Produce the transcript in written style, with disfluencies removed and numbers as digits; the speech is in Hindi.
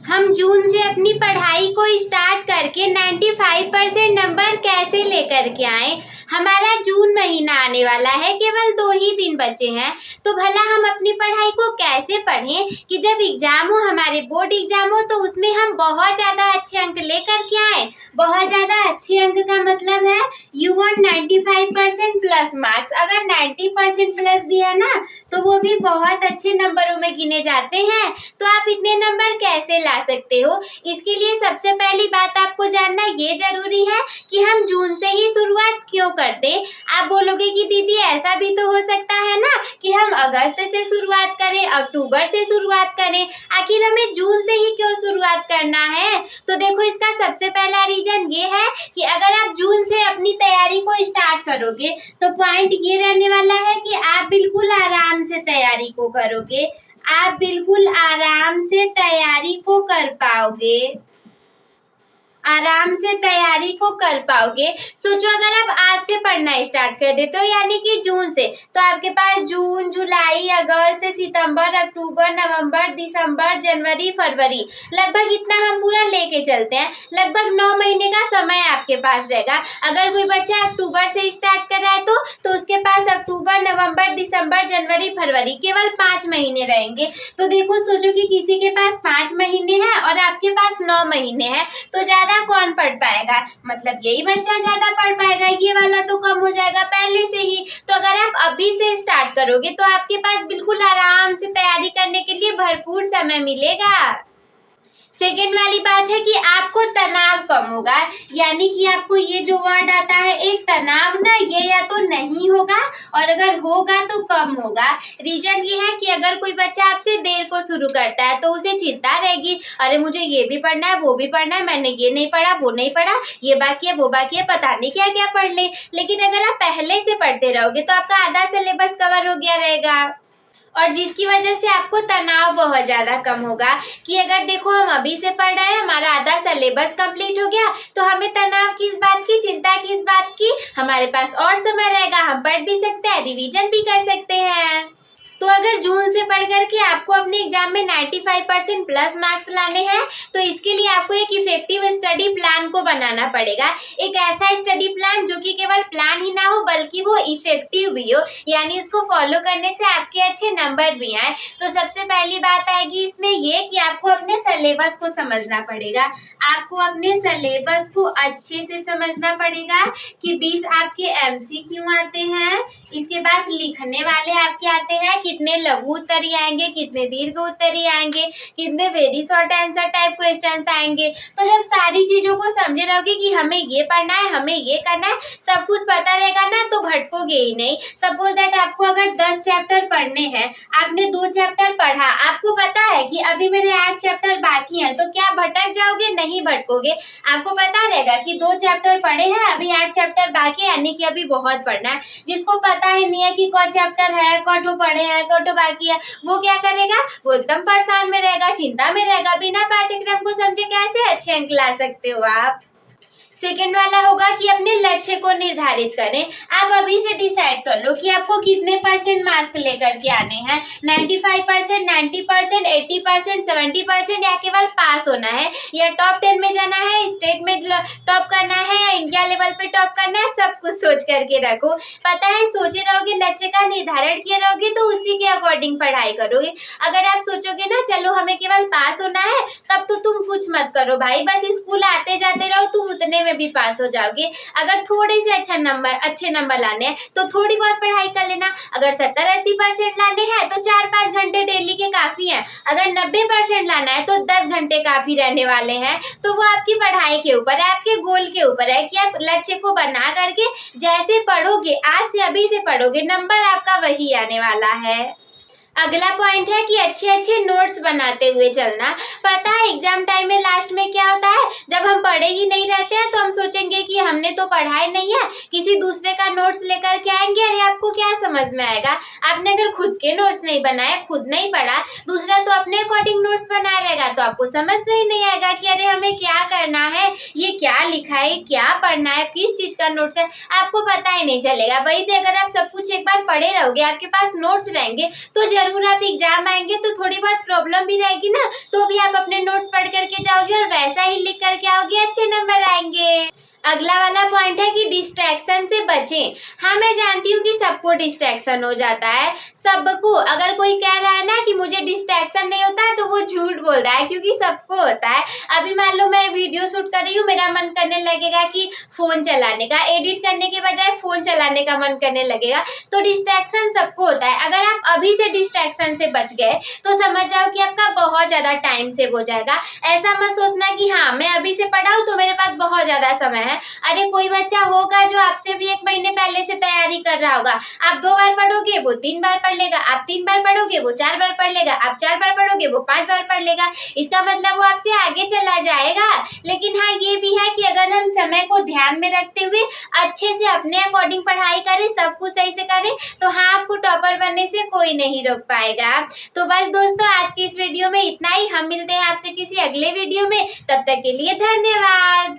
हम जून से अपनी पढ़ाई को स्टार्ट करके 95% नंबर कैसे लेकर के आए। हमारा जून महीना आने वाला है, केवल 2 ही दिन बचे हैं, तो भला हम अपनी पढ़ाई को कैसे पढ़ें कि जब एग्जाम हो, हमारे बोर्ड एग्जाम हो, तो उसमें हम बहुत ज़्यादा अच्छे अंक लेकर के आए। बहुत ज़्यादा अच्छे अंक का मतलब है यू वांट 95% प्लस मार्क्स। अगर 90% प्लस भी है ना, तो वो भी बहुत अच्छे नंबरों में गिने जाते हैं। तो आप इतने नंबर कैसे ला सकते हो? इसके लिए सबसे पहली बात आपको जानना ये जरूरी है कि हम जून से ही शुरुआत क्यों करते। आप बोलोगे कि दीदी ऐसा भी तो हो सकता है ना कि हम अगस्त से शुरुआत करें, अक्टूबर से शुरुआत करें, आखिर हमें जून से ही क्यों शुरुआत करना है? तो देखो, इसका सबसे पहला रीजन ये है कि अगर आप जून से अपनी तैयारी को स्टार्ट करोगे तो पॉइंट ये रहने वाला है कि आप बिल्कुल आराम से तैयारी को करोगे। आप बिल्कुल आराम से तैयारी को कर पाओगे, आराम से तैयारी को कर पाओगे। सोचो, अगर आप आज से पढ़ना स्टार्ट कर देते हो, यानी कि जून से, तो आपके पास जून, जुलाई, अगस्त, सितंबर, अक्टूबर, नवंबर, दिसंबर, जनवरी, फरवरी, लगभग इतना हम पूरा लेके चलते हैं, लगभग 9 महीने का समय आपके पास रहेगा। अगर कोई बच्चा अक्टूबर से स्टार्ट कर रहा है तो उसके पास अक्टूबर, नवंबर, दिसंबर, जनवरी, फरवरी, केवल 5 महीने रहेंगे। तो देखो, सोचो कि किसी के पास 5 महीने हैं और आपके पास 9 महीने हैं, तो ज्यादा कौन पढ़ पाएगा? मतलब यही बच्चा ज्यादा पढ़ पाएगा, ये वाला तो कम हो जाएगा पहले से ही। तो अगर आप अभी से स्टार्ट करोगे तो आपके पास बिल्कुल आराम से तैयारी करने के लिए भरपूर समय मिलेगा। सेकेंड वाली बात है कि आपको तनाव कम होगा, यानी कि आपको ये जो वर्ड आता है एक तनाव ना, ये या तो नहीं होगा और अगर होगा तो कम होगा। रीजन ये है कि अगर कोई बच्चा आपसे देर को शुरू करता है तो उसे चिंता रहेगी, अरे मुझे ये भी पढ़ना है, वो भी पढ़ना है, मैंने ये नहीं पढ़ा, वो नहीं पढ़ा, ये बाकी है, वो बाकी है, पता नहीं क्या क्या पढ़ ले। लेकिन अगर आप पहले से पढ़ते रहोगे तो आपका आधा सिलेबस कवर हो गया रहेगा, और जिसकी वजह से आपको तनाव बहुत ज़्यादा कम होगा कि अगर देखो हम अभी से पढ़ रहे हैं, हमारा आधा सिलेबस कंप्लीट हो गया, तो हमें तनाव किस बात की, चिंता किस बात की? हमारे पास और समय रहेगा, हम पढ़ भी सकते हैं, रिवीजन भी कर सकते हैं। तो अगर जून से पढ़ करके आपको अपने एग्जाम में 95% प्लस मार्क्स लाने हैं, तो इसके लिए आपको एक इफेक्टिव स्टडी प्लान को बनाना पड़ेगा। एक ऐसा स्टडी प्लान जो कि केवल प्लान ही ना हो बल्कि वो इफेक्टिव भी हो, यानी इसको फॉलो करने से आपके अच्छे नंबर भी आए। तो सबसे पहली बात आएगी इसमें ये कि आपको अपने सिलेबस को समझना पड़ेगा। आपको अपने सिलेबस को अच्छे से समझना पड़ेगा कि 20 आपके MCQ आते हैं, इसके बाद लिखने वाले आपके आते हैं, कितने लघु उत्तरीय आएंगे, कितने दीर्घ उत्तरीय आएंगे, कितने very short answer type questions आएंगे। तो जब सारी चीजों को समझे रहोगे कि हमें ये पढ़ना है, हमें ये करना है, सब कुछ पता रहेगा ना, तो भटकोगे ही नहीं। सपोज दैट आपको अगर 10 चैप्टर पढ़ने हैं, आपने 2 चैप्टर पढ़ा, आपको पता है कि अभी मेरे 8 चैप्टर बाकी हैं, तो क्या भटक जाओगे? नहीं भटकोगे। आपको पता रहेगा कि 2 चैप्टर पढ़े हैं, अभी 8 चैप्टर बाकी, यानी कि अभी बहुत पढ़ना है। जिसको पता ही नहीं है कि कौन चैप्टर है, कौन पढ़े हैं, कौन बाकी है, वो क्या करेगा? वो एकदम परेशान में रहेगा, चिंता में रहेगा। बिना पाठ्यक्रम को समझे कैसे अच्छे अंक ला सकते हो आप? सेकेंड वाला होगा कि अपने लक्ष्य को निर्धारित करें। आप अभी से डिसाइड कर लो कि आपको कितने % मार्क्स लेकर के आने हैं, 95%, 90%, 80%, 70%, या केवल पास होना है, या टॉप 10 में जाना है, स्टेट में टॉप करना है, या इंडिया लेवल पे टॉप करना है। सब कुछ सोच करके रखो। पता है, सोचे रहोगे, लक्ष्य का निर्धारण किए रहोगे तो उसी के अकॉर्डिंग पढ़ाई करोगे। अगर आप सोचोगे ना चलो हमें केवल पास होना है, तब तो तुम कुछ मत करो भाई, बस स्कूल आते जाते रहो, तुम उतने में भी पास हो जाओगे। अगर थोड़े से अच्छे नंबर लाने हैं तो थोड़ी बहुत पढ़ाई कर लेना। अगर 70-80% लाने हैं तो 4-5 घंटे डेली के काफी हैं। अगर 90% लाना है तो 10 घंटे काफी रहने वाले हैं। तो वो आपकी पढ़ाई के ऊपर है, आपके गोल के ऊपर है कि आप लक्ष्य को बना करके जैसे पढ़ोगे, आज से अभी से पढ़ोगे, नंबर आपका वही आने वाला है। अगला पॉइंट है कि अच्छे नोट्स बनाते हुए चलना। पता है एग्जाम टाइम में लास्ट में क्या होता है, जब हम पढ़े ही नहीं रहते हैं तो हम सोचेंगे कि हमने तो पढ़ा ही नहीं है, किसी दूसरे का नोट्स लेकर के आएंगे। अरे आपको क्या समझ में आएगा? आपने अगर खुद के नोट्स नहीं बनाए, खुद नहीं पढ़ा, दूसरा तो अपने अकॉर्डिंग नोट्स बनाया रहेगा, तो आपको समझ में ही नहीं आएगा कि अरे हमें क्या करना है, ये क्या लिखा है, क्या पढ़ना है, किस चीज का नोट्स है, आपको पता ही नहीं चलेगा। वहीं पे अगर आप सब कुछ एक बार पढ़े रहोगे, आपके पास नोट्स रहेंगे, तो जरूर आप एग्जाम आएंगे तो थोड़ी बहुत प्रॉब्लम भी रहेगी ना, तो भी आप अपने नोट्स पढ़ कर करके जाओगे और वैसा ही लिख करके आओगे, अच्छे नंबर आएंगे। अगला वाला पॉइंट है कि डिस्ट्रैक्शन से बचें। हाँ, मैं जानती हूँ कि सबको डिस्ट्रैक्शन हो जाता है, सबको। अगर कोई कह रहा है ना कि मुझे डिस्ट्रैक्शन नहीं होता है तो वो झूठ बोल रहा है, क्योंकि सबको होता है। अभी मान लो मैं वीडियो शूट कर रही हूँ, मेरा मन करने लगेगा कि फोन चलाने का, एडिट करने के बजाय फोन चलाने का मन करने लगेगा। तो डिस्ट्रैक्शन सबको होता है। अगर आप अभी से डिस्ट्रैक्शन से बच गए तो समझ जाओ कि आपका बहुत ज्यादा टाइम सेव हो जाएगा। ऐसा मत सोचना कि हाँ मैं अभी से पढ़ा हूँ तो मेरे पास बहुत ज्यादा समय है। अरे कोई बच्चा होगा जो आपसे भी 1 महीने पहले से तैयारी कर रहा होगा। आप 2 बार पढ़ोगे वो 3 बार पढ़ लेगा, आप 3 बार पढ़ोगे वो 4 बार पढ़ लेगा, आप 4 बार पढ़ोगे वो 5 बार पढ़ लेगा। इसका मतलब वो आपसे आगे चला जाएगा। लेकिन हाँ ये भी है कि अगर हम समय को ध्यान में रखते हुए अच्छे से अपने अकॉर्डिंग पढ़ाई करें, सब कुछ सही से करें, तो हाँ आपको टॉपर बनने से कोई नहीं रोक पाएगा। तो बस दोस्तों आज की इस वीडियो में इतना ही। हम मिलते हैं आपसे किसी अगले वीडियो में, तब तक के लिए धन्यवाद।